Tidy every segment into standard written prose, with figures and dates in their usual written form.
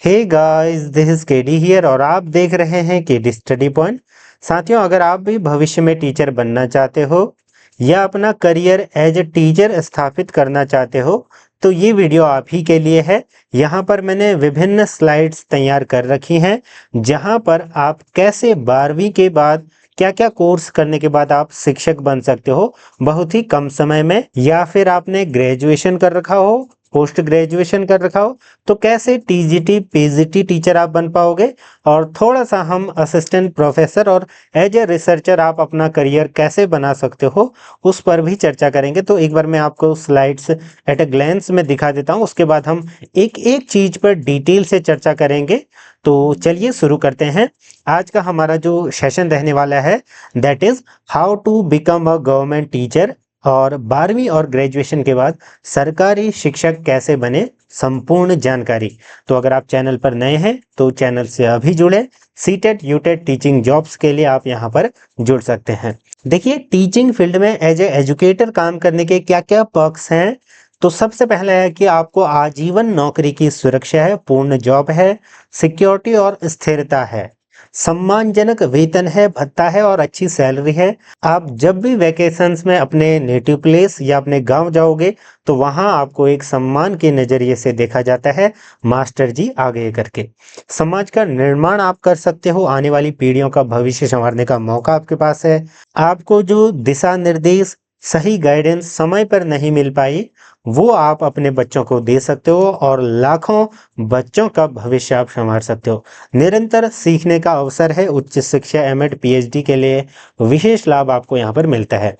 Hey guys, this is KD here और आप देख रहे हैं केडी स्टडी पॉइंट। साथियों, अगर आप भी भविष्य में टीचर बनना चाहते हो या अपना करियर एज ए टीचर स्थापित करना चाहते हो तो ये वीडियो आप ही के लिए है। यहाँ पर मैंने विभिन्न स्लाइड्स तैयार कर रखी हैं जहाँ पर आप कैसे 12वीं के बाद क्या क्या कोर्स करने के बाद आप शिक्षक बन सकते हो बहुत ही कम समय में, या फिर आपने ग्रेजुएशन कर रखा हो, पोस्ट ग्रेजुएशन कर रखा हो तो कैसे टीजीटी पीजीटी टीचर आप बन पाओगे, और थोड़ा सा हम असिस्टेंट प्रोफेसर और एज ए रिसर्चर आप अपना करियर कैसे बना सकते हो उस पर भी चर्चा करेंगे। तो एक बार मैं आपको स्लाइड्स एट अ ग्लैंस में दिखा देता हूं, उसके बाद हम एक एक चीज पर डिटेल से चर्चा करेंगे। तो चलिए शुरू करते हैं। आज का हमारा जो सेशन रहने वाला है that is how to become a government teacher, और 12वीं और ग्रेजुएशन के बाद सरकारी शिक्षक कैसे बने, संपूर्ण जानकारी। तो अगर आप चैनल पर नए हैं तो चैनल से अभी जुड़े। सीटेट यूटेट टीचिंग जॉब्स के लिए आप यहां पर जुड़ सकते हैं। देखिए, टीचिंग फील्ड में एज ए एजुकेटर काम करने के क्या क्या पर्क्स हैं। तो सबसे पहला है कि आपको आजीवन नौकरी की सुरक्षा है, पूर्ण जॉब है, सिक्योरिटी और स्थिरता है, सम्मानजनक वेतन है, भत्ता है और अच्छी सैलरी है। आप जब भी वैकेशंस में अपने नेटिव प्लेस या अपने गांव जाओगे तो वहां आपको एक सम्मान के नजरिए से देखा जाता है, मास्टर जी आगे करके। समाज का निर्माण आप कर सकते हो, आने वाली पीढ़ियों का भविष्य संवारने का मौका आपके पास है। आपको जो दिशा निर्देश, सही गाइडेंस समय पर नहीं मिल पाई वो आप अपने बच्चों को दे सकते हो और लाखों बच्चों का भविष्य आप संवार सकते हो। निरंतर सीखने का अवसर है, उच्च शिक्षा एमएड पीएचडी के लिए विशेष लाभ आपको यहाँ पर मिलता है।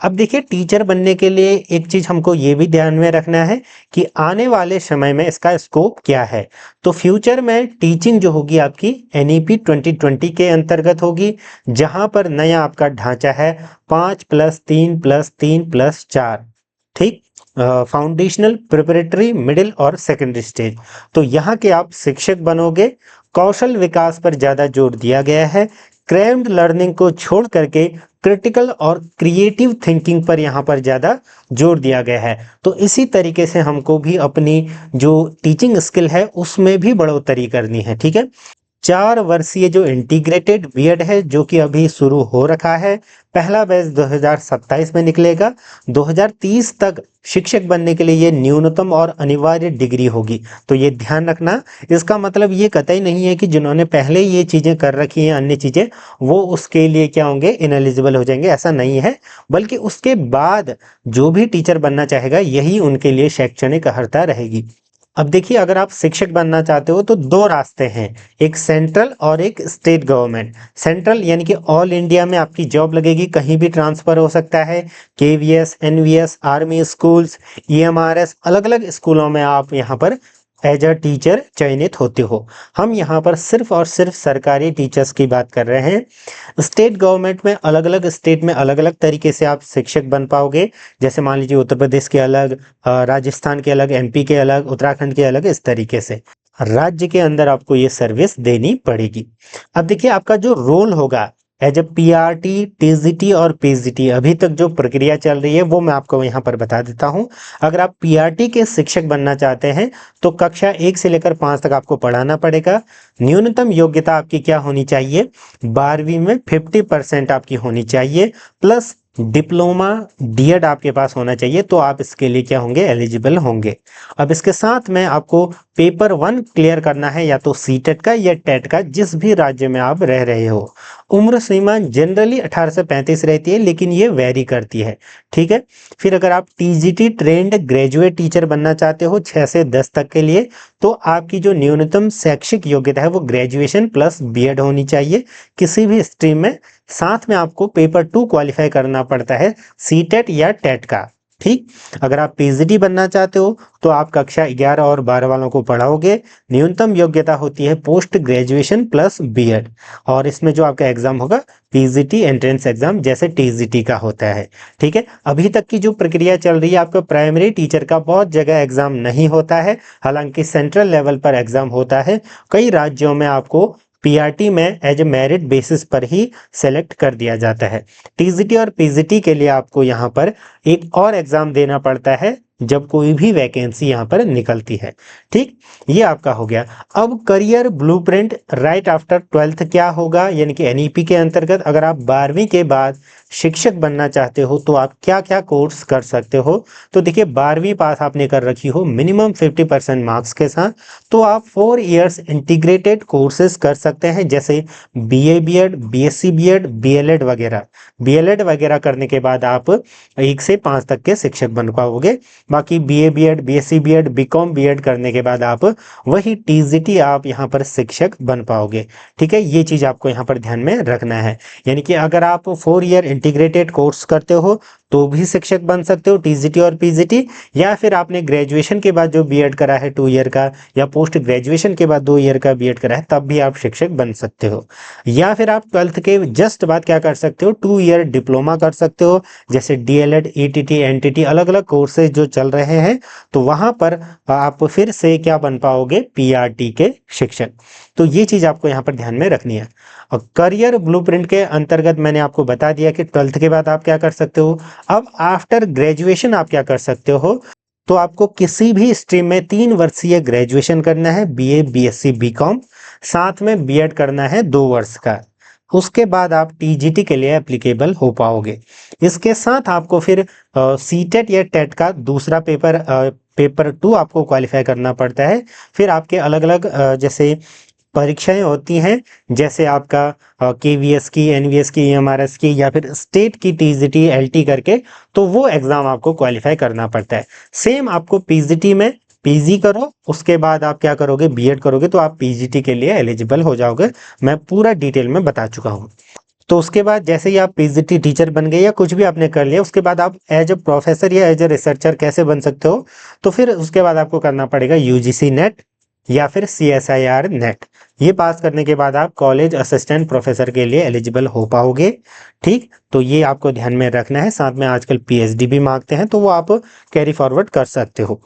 अब देखिए, टीचर बनने के लिए एक चीज हमको ये भी ध्यान में रखना है कि आने वाले समय में इसका स्कोप क्या है। तो फ्यूचर में टीचिंग जो होगी आपकी एनईपी 2020 के अंतर्गत होगी, जहां पर नया आपका ढांचा है 5+3+3+4। ठीक, फाउंडेशनल, प्रिपरेटरी, मिडिल और सेकेंडरी स्टेज। तो यहाँ के आप शिक्षक बनोगे। कौशल विकास पर ज्यादा जोर दिया गया है, क्रेम्ड लर्निंग को छोड़ करके क्रिटिकल और क्रिएटिव थिंकिंग पर यहाँ पर ज्यादा जोर दिया गया है। तो इसी तरीके से हमको भी अपनी जो टीचिंग स्किल है उसमें भी बढ़ोतरी करनी है। ठीक है, 4 वर्षीय जो इंटीग्रेटेड बीएड है जो कि अभी शुरू हो रखा है, पहला बैच 2027 में निकलेगा। 2030 तक शिक्षक बनने के लिए ये न्यूनतम और अनिवार्य डिग्री होगी। तो ये ध्यान रखना, इसका मतलब ये कतई नहीं है कि जिन्होंने पहले ये चीजें कर रखी हैं अन्य चीजें वो उसके लिए क्या होंगे, इनएलिजिबल हो जाएंगे, ऐसा नहीं है। बल्कि उसके बाद जो भी टीचर बनना चाहेगा यही उनके लिए शैक्षणिक अर्हता रहेगी। अब देखिए, अगर आप शिक्षक बनना चाहते हो तो दो रास्ते हैं, एक सेंट्रल और एक स्टेट गवर्नमेंट। सेंट्रल यानी कि ऑल इंडिया में आपकी जॉब लगेगी, कहीं भी ट्रांसफर हो सकता है। KVS, NVS, army schools, EMRS, अलग अलग स्कूलों में आप यहाँ पर एज अ टीचर चयनित होते हो। हम यहाँ पर सिर्फ और सिर्फ सरकारी टीचर्स की बात कर रहे हैं। स्टेट गवर्नमेंट में अलग अलग स्टेट में अलग अलग तरीके से आप शिक्षक बन पाओगे। जैसे मान लीजिए उत्तर प्रदेश के अलग, राजस्थान के अलग, एमपी के अलग, उत्तराखंड के अलग, इस तरीके से राज्य के अंदर आपको ये सर्विस देनी पड़ेगी। अब देखिए, आपका जो रोल होगा एज ए पीआरटी, टीजीटी और पीजीटी, अभी तक जो प्रक्रिया चल रही है वो मैं आपको यहाँ पर बता देता हूँ। अगर आप पीआरटी के शिक्षक बनना चाहते हैं तो कक्षा 1 से लेकर 5 तक आपको पढ़ाना पड़ेगा। न्यूनतम योग्यता आपकी क्या होनी चाहिए, 12वीं में 50% आपकी होनी चाहिए, प्लस डिप्लोमा डीएड आपके पास होना चाहिए, तो आप इसके लिए क्या होंगे, एलिजिबल होंगे। अब इसके साथ में आपको पेपर 1 क्लियर करना है, या तो सीटेट का या टेट का, जिस भी राज्य में आप रह रहे हो। उम्र सीमा जनरली 18 से 35 रहती है, लेकिन ये वेरी करती है। ठीक है, फिर अगर आप टीजीटी ट्रेंड ग्रेजुएट टीचर बनना चाहते हो 6 से 10 तक के लिए, तो आपकी जो न्यूनतम शैक्षिक योग्यता है वो ग्रेजुएशन प्लस बीएड होनी चाहिए किसी भी स्ट्रीम में। साथ में आपको पेपर 2 क्वालिफाई करना पड़ता है, सीटेट या टेट का। ठीक, अगर आप पीजीटी बनना चाहते हो तो आप कक्षा 11 और 12 वालों को पढ़ाओगे। न्यूनतम योग्यता होती है पोस्ट ग्रेजुएशन प्लस बीएड, और इसमें जो आपका एग्जाम होगा पीजीटी एंट्रेंस एग्जाम जैसे टीजीटी का होता है। ठीक है, अभी तक की जो प्रक्रिया चल रही है, आपका प्राइमरी टीचर का बहुत जगह एग्जाम नहीं होता है, हालांकि सेंट्रल लेवल पर एग्जाम होता है। कई राज्यों में आपको पीआरटी में एज ए मेरिट बेसिस पर ही सेलेक्ट कर दिया जाता है। टीजीटी और पीजीटी के लिए आपको यहाँ पर एक और एग्जाम देना पड़ता है, जब कोई भी वैकेंसी यहाँ पर निकलती है। ठीक, ये आपका हो गया। अब career blueprint right after 12th क्या होगा, यानी कि एनईपी के अंतर्गत अगर आप 12वीं के बाद शिक्षक बनना चाहते हो तो आप क्या क्या कोर्स कर सकते हो। तो देखिए 12वीं पास आपने कर रखी हो मिनिमम 50% मार्क्स के साथ, तो आप 4 इयर्स इंटीग्रेटेड कोर्सेज कर सकते हैं, जैसे BA BEd, BSc BEd, BElEd वगैरह। बीएलएड वगैरह करने के बाद आप 1 से 5 तक के शिक्षक बन पाओगे। बाकी BA BEd, BSc BEd, BCom BEd करने के बाद आप वही टीजीटी आप यहाँ पर शिक्षक बन पाओगे। ठीक है, ये चीज आपको यहाँ पर ध्यान में रखना है। यानी कि अगर आप 4 ईयर इंटीग्रेटेड कोर्स करते हो तो भी शिक्षक बन सकते हो, टीजीटी और पीजीटी, या फिर आपने ग्रेजुएशन के बाद जो बीएड करा है 2 ईयर का, या पोस्ट ग्रेजुएशन के बाद 2 ईयर का बीएड करा है, तब भी आप शिक्षक बन सकते हो। या फिर आप 12th के जस्ट बाद क्या कर सकते हो, 2 ईयर डिप्लोमा कर सकते हो, जैसे डीएलएड, ईटीटी, एनटीटी, अलग अलग कोर्सेज जो चल रहे हैं, तो वहां पर आप फिर से क्या बन पाओगे, पीआरटी के शिक्षक। तो ये चीज आपको यहाँ पर ध्यान में रखनी है। और करियर ब्लूप्रिंट के अंतर्गत मैंने आपको बता दिया कि 12th के बाद आप क्या कर सकते हो। अब आफ्टर ग्रेजुएशन आप क्या कर सकते हो, तो आपको किसी भी स्ट्रीम में 3 वर्षीय ग्रेजुएशन करना है, बीए, बीएससी, बीकॉम, साथ में बीएड करना है 2 वर्ष का। उसके बाद आप टीजीटी के लिए एप्लीकेबल हो पाओगे। इसके साथ आपको फिर सीटेट या टेट का दूसरा पेपर 2 आपको क्वालिफाई करना पड़ता है। फिर आपके अलग अलग जैसे परीक्षाएं होती हैं, जैसे आपका केवीएस की, एनवीएस की, एमआरएस की, या फिर स्टेट की टीजीटी, एलटी करके, तो वो एग्जाम आपको क्वालिफाई करना पड़ता है। सेम आपको पीजीटी में पीजी करो, उसके बाद आप क्या करोगे, बीएड करोगे, तो आप पीजीटी के लिए एलिजिबल हो जाओगे। मैं पूरा डिटेल में बता चुका हूँ। तो उसके बाद जैसे ही आप पीजीटी टीचर बन गए या कुछ भी आपने कर लिया, उसके बाद आप एज ए प्रोफेसर या एज ए रिसर्चर कैसे बन सकते हो, तो फिर उसके बाद आपको करना पड़ेगा यूजीसी नेट या फिर सीएसआईआर नेट। ये पास करने के बाद आप कॉलेज असिस्टेंट प्रोफेसर के लिए एलिजिबल हो पाओगे। ठीक, तो ये आपको ध्यान में रखना है। साथ में आजकल पीएचडी भी मांगते हैं, तो वो आप कैरी फॉरवर्ड कर सकते हो।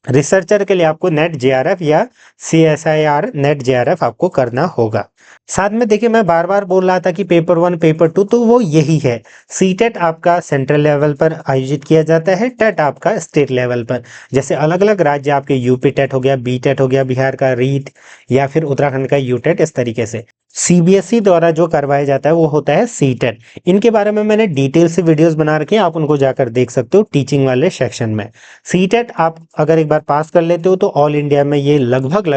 रिसर्चर के लिए आपको नेट जेआरएफ या सीएसआईआर नेट जेआरएफ आपको करना होगा। साथ में देखिए मैं बार बार बोल रहा था कि पेपर 1, पेपर 2, तो वो यही है। सीटेट आपका सेंट्रल लेवल पर आयोजित किया जाता है, टेट आपका स्टेट लेवल पर। जैसे अलग अलग राज्य आपके यूपी टेट हो गया, बी टेट हो गया, बिहार का रीट, या फिर उत्तराखंड का यूटेट, इस तरीके से। सीबीएसई द्वारा जो करवाया जाता है वो होता है सीटेट। इनके बारे में मैंने डिटेल से वीडियोस बना रखे हैं, आप उनको जाकर देख सकते हो टीचिंग वाले सेक्शन में। सीटेट आप अगर एक बार पास कर लेते हो तो ऑल इंडिया में ये लगभग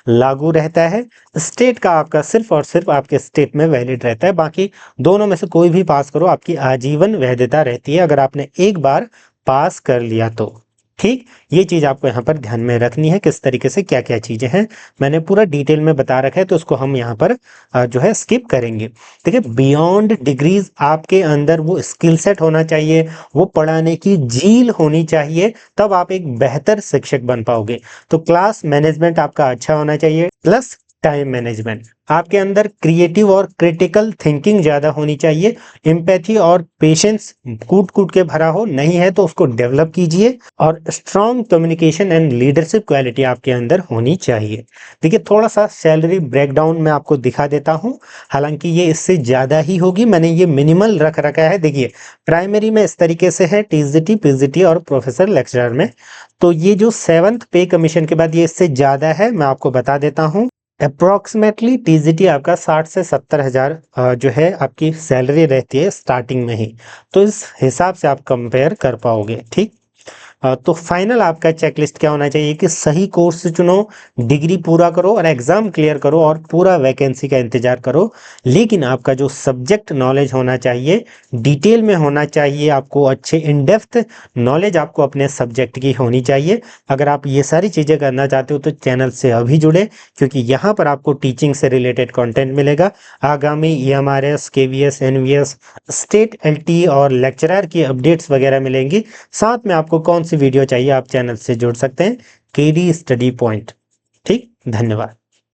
लागू रहता है। स्टेट का आपका सिर्फ और सिर्फ आपके स्टेट में वैलिड रहता है, बाकी दोनों में से कोई भी पास करो आपकी आजीवन वैधता रहती है, अगर आपने एक बार पास कर लिया तो। ठीक, ये चीज आपको यहाँ पर ध्यान में रखनी है, किस तरीके से क्या क्या चीजें हैं मैंने पूरा डिटेल में बता रखा है, तो उसको हम यहाँ पर जो है स्किप करेंगे। देखिए बियॉन्ड डिग्रीज आपके अंदर वो स्किल सेट होना चाहिए, वो पढ़ाने की जील होनी चाहिए, तब आप एक बेहतर शिक्षक बन पाओगे। तो क्लास मैनेजमेंट आपका अच्छा होना चाहिए, प्लस टाइम मैनेजमेंट। आपके अंदर क्रिएटिव और क्रिटिकल थिंकिंग ज्यादा होनी चाहिए। एम्पैथी और पेशेंस कूट कूट के भरा हो, नहीं है तो उसको डेवलप कीजिए। और strong communication and leadership quality आपके अंदर होनी चाहिए। देखिए थोड़ा सा सैलरी ब्रेकडाउन मैं आपको दिखा देता हूं, हालांकि ये इससे ज्यादा ही होगी, मैंने ये मिनिमल रख रखा है। देखिए प्राइमरी में इस तरीके से है, टीजीटी, पीजीटी और प्रोफेसर लेक्चरर में। तो ये जो 7th पे कमीशन के बाद ये इससे ज्यादा है, मैं आपको बता देता हूं। अप्रोक्सीमेटली टीजीटी आपका 60 से 70 हजार जो है आपकी सैलरी रहती है स्टार्टिंग में ही, तो इस हिसाब से आप कंपेयर कर पाओगे। ठीक, तो फाइनल आपका चेकलिस्ट क्या होना चाहिए कि सही कोर्स चुनो, डिग्री पूरा करो और एग्जाम क्लियर करो और पूरा वैकेंसी का इंतजार करो। लेकिन आपका जो सब्जेक्ट नॉलेज होना चाहिए डिटेल में होना चाहिए, आपको अच्छे इन डेप्थ नॉलेज आपको अपने सब्जेक्ट की होनी चाहिए। अगर आप ये सारी चीज़ें करना चाहते हो तो चैनल से अभी जुड़े, क्योंकि यहाँ पर आपको टीचिंग से रिलेटेड कंटेंट मिलेगा। आगामी EMRS, KVS, NVS, state LT और लेक्चरर की अपडेट्स वगैरह मिलेंगी। साथ में आपको कौन सी वीडियो चाहिए आप चैनल से जुड़ सकते हैं, केडी स्टडी पॉइंट। ठीक, धन्यवाद।